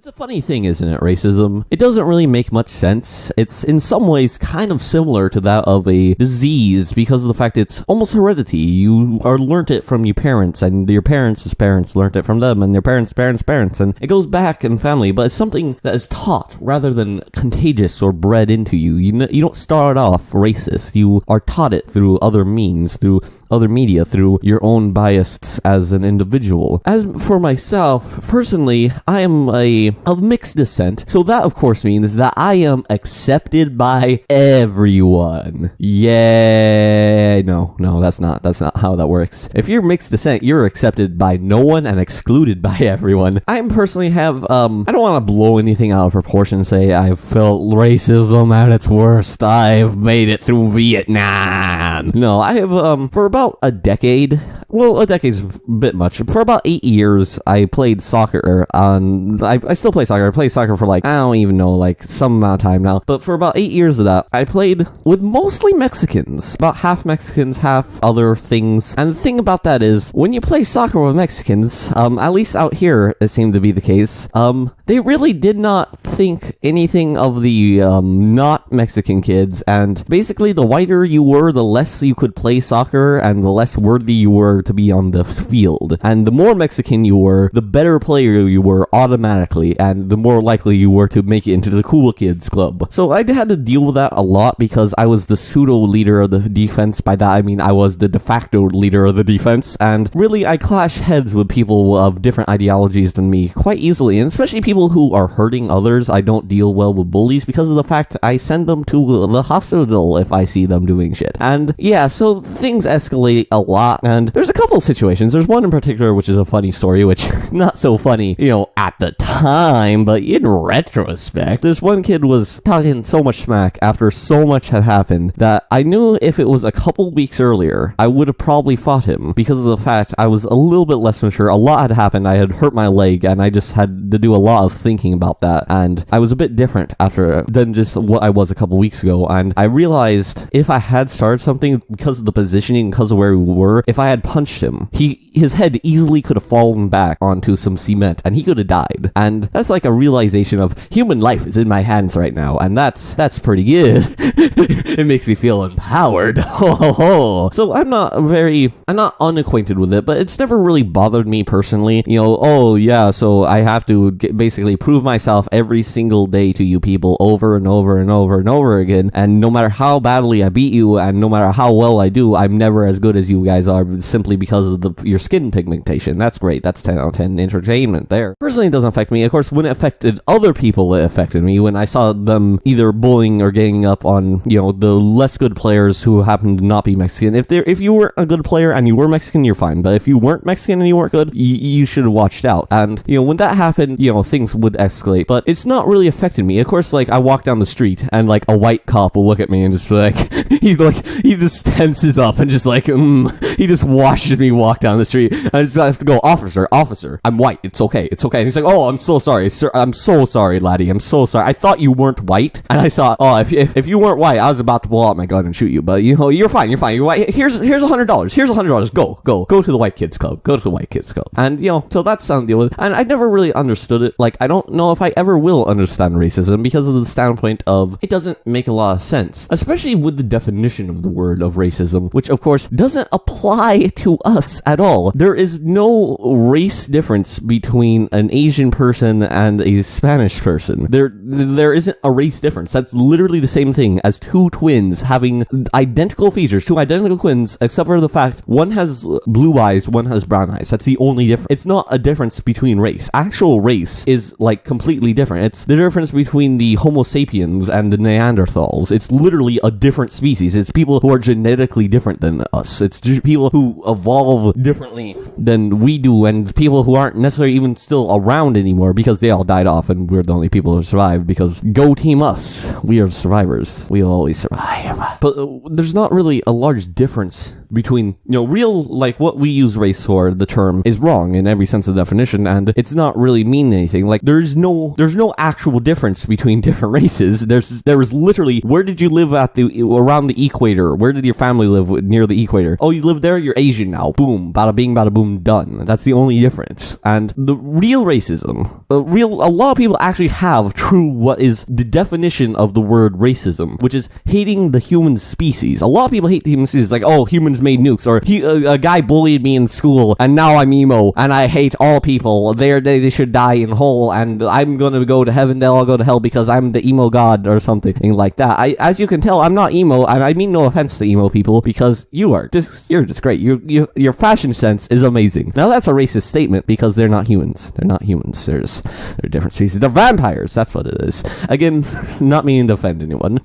It's a funny thing, isn't it, racism? It doesn't really make much sense. It's in some ways kind of similar to that of a disease because of the fact it's almost heredity. You are learnt it from your parents, and your parents' parents learnt it from them, and their parents' parents, and it goes back in family, but it's something that is taught rather than contagious or bred into you. You don't start off racist. You are taught it through other means, through other media, through your own bias as an individual. As for myself, personally, I am of mixed descent, so that of course means that I am accepted by everyone. Yeah, no, that's not how that works. If you're mixed descent, you're accepted by no one and excluded by everyone. I personally have, I don't want to blow anything out of proportion and say I've felt racism at its worst. I've made it through Vietnam. No, I have, for about a decade, well, a decade's a bit much. For about 8 years, I played soccer I still play soccer. I play soccer for I don't even know, some amount of time now. But for about 8 years of that, I played with mostly Mexicans. About half Mexicans, half other things. And the thing about that is, when you play soccer with Mexicans, at least out here, it seemed to be the case, they really did not think anything of the, not Mexican kids. And basically, the whiter you were, the less you could play soccer, and the less worthy you were to be on the field. And the more Mexican you were, the better player you were automatically, and the more likely you were to make it into the cool kids club. So I had to deal with that a lot because I was the pseudo leader of the defense. By that I mean I was the de facto leader of the defense, and really I clash heads with people of different ideologies than me quite easily, and especially people who are hurting others. I don't deal well with bullies because of the fact I send them to the hospital if I see them doing shit. And yeah, so things escalate a lot, and there's a couple situations. There's one in particular which is a funny story, which not so funny, at the time, but in retrospect. This one kid was talking so much smack after so much had happened that I knew if it was a couple weeks earlier, I would have probably fought him because of the fact I was a little bit less mature. A lot had happened. I had hurt my leg, and I just had to do a lot of thinking about that, and I was a bit different than just what I was a couple weeks ago, and I realized if I had started something because of the positioning, because of where we were, if I had punched him, his head easily could have fallen back onto some cement, and he could have died. And that's like a realization of human life is in my hands right now, and that's pretty good. It makes me feel empowered. So I'm not unacquainted with it, but it's never really bothered me personally. So I have to basically prove myself every single day to you people over and over and over and over again, and no matter how badly I beat you, and no matter how well I do, I'm never as good as you guys are simply because of your skin pigmentation. That's great. That's 10 out of 10 entertainment there. Personally, it doesn't affect me. Of course, when it affected other people, it affected me. When I saw them either bullying or ganging up on, the less good players who happened to not be Mexican. If you were a good player and you were Mexican, you're fine. But if you weren't Mexican and you weren't good, you should have watched out. And, when that happened, things would escalate. But it's not really affected me. Of course, I walk down the street and, a white cop will look at me and just be like, he just tenses up and just he just watches me walk down the street. And I just have to go, officer, I'm white. It's okay. And he's like, oh, I'm so sorry, sir. I'm so sorry, laddie. I'm so sorry. I thought you weren't white. And I thought, oh, if you weren't white, I was about to pull out my gun and shoot you. But, you're fine. You're white. Here's $100. Here's $100. Go to the white kids club. Go to the white kids club. And, so that's something to deal with. And I never really understood it. I don't know if I ever will understand racism because of the standpoint of it doesn't make a lot of sense, especially with the definition of the word of racism, which of course doesn't apply to us at all. There is no race difference between an Asian person and a Spanish person. There isn't a race difference. That's literally the same thing as two twins having identical features, two identical twins, except for the fact one has blue eyes, one has brown eyes. That's the only difference. It's not a difference between race. Actual race is completely different. It's the difference between the Homo sapiens and the Neanderthals. It's literally a different species. It's people who are genetically different than us. It's just people who evolve differently than we do, and people who aren't necessarily even still around anymore because they all died off and we're the only people who survived, because go team us. We are survivors. We'll always survive. But there's not really a large difference between, real, what we use race for, the term, is wrong in every sense of the definition, and it's not really mean anything. There's no actual difference between different races. There was literally, where did you live around around the equator. Where did your family live near the equator? Oh, you live there? You're Asian now. Boom. Bada bing, bada boom, done. That's the only difference. And the real racism, a lot of people actually have what is the definition of the word racism, which is hating the human species. A lot of people hate the human species, like, oh, humans made nukes, or a guy bullied me in school, and now I'm emo, and I hate all people. They should die in whole, and I'm gonna go to heaven, they'll all go to hell because I'm the emo god, or something like that. As you can tell, I'm not emo, and I mean no offense to emo people, because you're just great. Your fashion sense is amazing. Now that's a racist statement, because they're not humans. They're not humans. They're different species. They're vampires. That's what it is. Again, not meaning to offend anyone.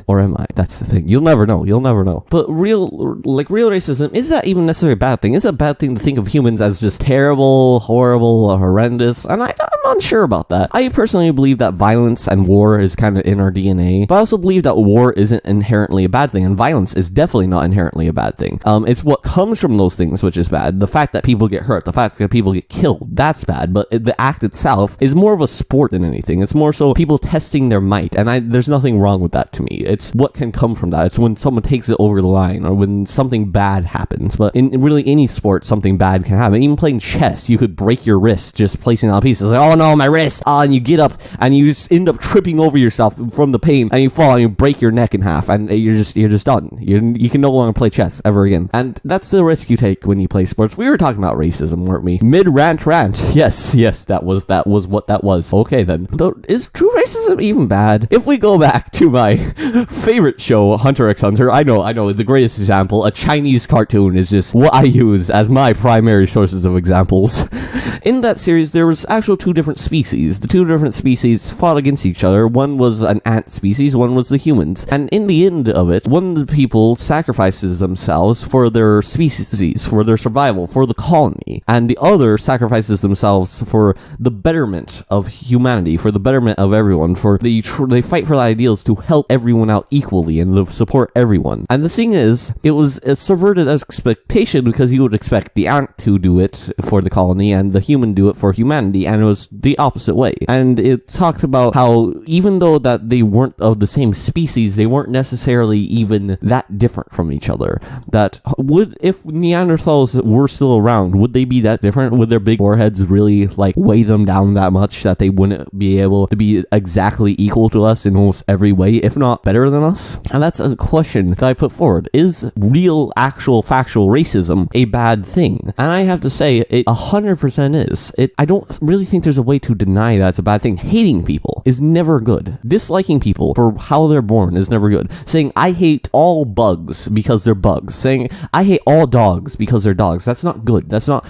Or am I? That's the thing. You'll never know. But real racism, is that even necessarily a bad thing? Is it a bad thing to think of humans as just terrible, horrible, or horrendous? And I'm unsure about that. I personally believe that violence and war is kind of in our DNA, but I also believe that war isn't inherently a bad thing, and violence is definitely not inherently a bad thing. It's what comes from those things which is bad. The fact that people get hurt, the fact that people get killed, that's bad, but the act itself is more of a sport than anything. It's more so people testing their might, and there's nothing wrong with that to me. It's what can come from that. It's when someone takes it over the line, or when something bad happens. But in really any sport, something bad can happen. Even playing chess, you could break your wrist just placing on pieces. Like, oh no, my wrist! And you get up, and you just end up tripping over yourself from the pain, and you fall, and you break your neck in half, and you're just done. You can no longer play chess ever again. And that's the risk you take when you play sports. We were talking about racism, weren't we? Mid-rant. Yes, that was what that was. Okay then. But is true racism even bad? If we go back to my favorite show, Hunter x Hunter, I know, the greatest example, a Chinese cartoon is just what I use as my primary sources of examples. In that series, there was actual two different species. The two different species fought against each other. One was an ant species, one was the humans. And in the end of it, one of the people sacrifices themselves for their species, for their survival, for the colony. And the other sacrifices themselves for the betterment of humanity, for the betterment of everyone, they fight for the ideals to help everyone out equally and to support everyone. And the thing is, it was a subverted expectation, because you would expect the ant to do it for the colony and the human do it for humanity, and it was the opposite way. And it talked about how even though that they weren't of the same species, they weren't necessarily even that different from each other. That if Neanderthals were still around, would they be that different? Would their big foreheads really weigh them down that much that they wouldn't be able to be exactly equal to us in almost every way, if not better than us? And that's a question that I put forward. Is real, actual, factual racism a bad thing? And I have to say, it 100% is. I don't really think there's a way to deny that it's a bad thing. Hating people is never good. Disliking people for how they're born is never good. Saying, I hate all bugs because they're bugs. Saying, I hate all dogs because they're dogs. That's not good. That's not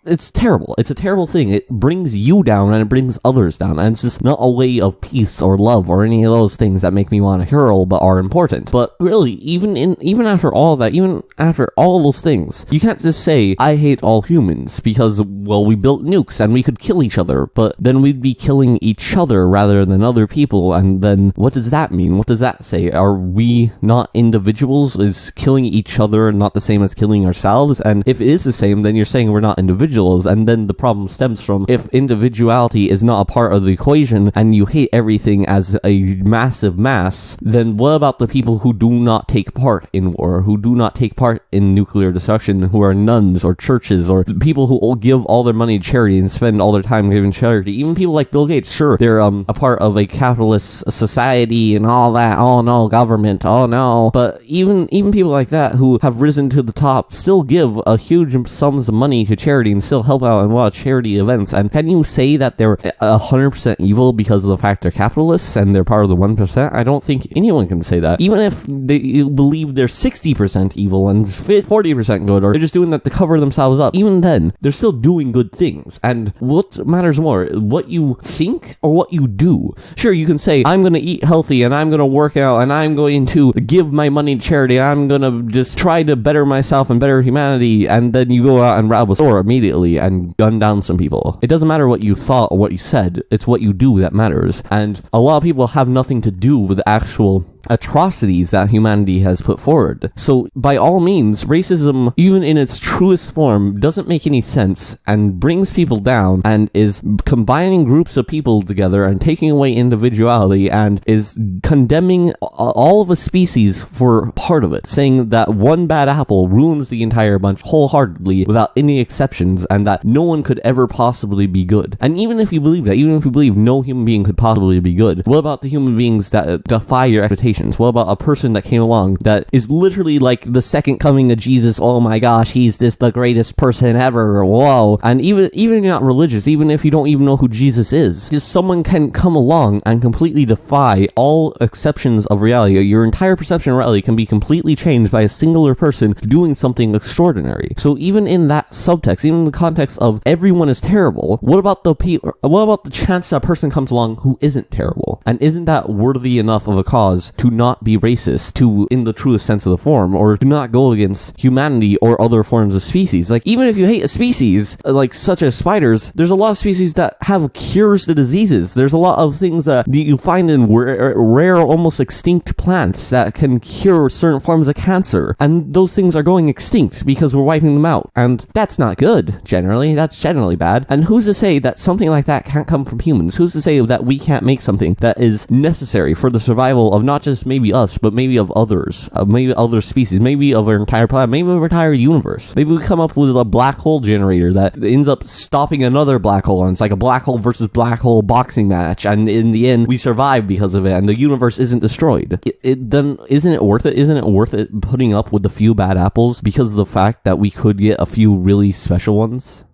it's terrible. It's a terrible thing. It brings you down and it brings others down. And it's just not a way of peace or love or any of those things that make me want to hurl but are important. But really, even after all that, even after all those things, you can't just say, I hate all humans because, well, we built nukes and we could kill each other, but then we'd be killing each other rather than other people. And then what does that mean? What does that say? Are we not individuals? Is killing each other not the same as killing ourselves? And if it is the same, then you're saying we're not individuals. And then the problem stems from, if individuality is not a part of the equation and you hate everything as a massive mass, then what about the people who do not take part in war, who do not take part in nuclear destruction, who are nuns or churches, or people who give all their money to charity and spend all their time giving charity? Even people like Bill Gates, sure, they're a part of a capitalist society and all that. Oh no, government, oh no. But even people like that who have risen to the top still give a huge sums of money to charity and still help out in a lot of charity events. And can you say that they're 100% evil because of the fact they're capitalists and they're part of the 1%? I don't think anyone can say that. Even if they believe they're 60% evil and 40% good, or they're just doing that to cover themselves up, even then, they're still doing good things. And what matters more, what you think or what you do? Sure, you can say, I'm going to eat healthy and I'm going to work out and I'm going to give my money to charity. I'm going to just try to better myself and better humanity. And then you go out and rob a store immediately and gun down some people. It doesn't matter what you thought or what you said, it's what you do that matters. And a lot of people have nothing to do with actual atrocities that humanity has put forward. So by all means, racism, even in its truest form, doesn't make any sense and brings people down and is combining groups of people together and taking away individuality and is condemning all of a species for part of it, saying that one bad apple ruins the entire bunch wholeheartedly without any exceptions and that no one could ever possibly be good. And even if you believe that, even if you believe no human being could possibly be good, what about the human beings that defy your expectations? What about a person that came along that is literally like the second coming of Jesus? Oh my gosh, he's just the greatest person ever. Whoa. And even if you're not religious, even if you don't even know who Jesus is, just someone can come along and completely defy all exceptions of reality. Your entire perception of reality can be completely changed by a singular person doing something extraordinary. So even in that subtext, even in the context of everyone is terrible, what about the chance that person comes along who isn't terrible? And isn't that worthy enough of a cause to not be racist, to, in the truest sense of the form, or to not go against humanity or other forms of species? Like, even if you hate a species, like such as spiders, there's a lot of species that have cures to diseases. There's a lot of things that you find in rare, almost extinct plants that can cure certain forms of cancer. And those things are going extinct because we're wiping them out. And that's not good, generally. That's generally bad. And who's to say that something like that can't come from humans? Who's to say that we can't make something that is necessary for the survival of not just maybe us, but maybe of others, maybe other species, maybe of our entire planet, maybe of our entire universe? Maybe we come up with a black hole generator that ends up stopping another black hole, and it's like a black hole versus black hole boxing match, and in the end we survive because of it, and the universe isn't destroyed. Then isn't it worth it? Isn't it worth it putting up with a few bad apples because of the fact that we could get a few really special ones?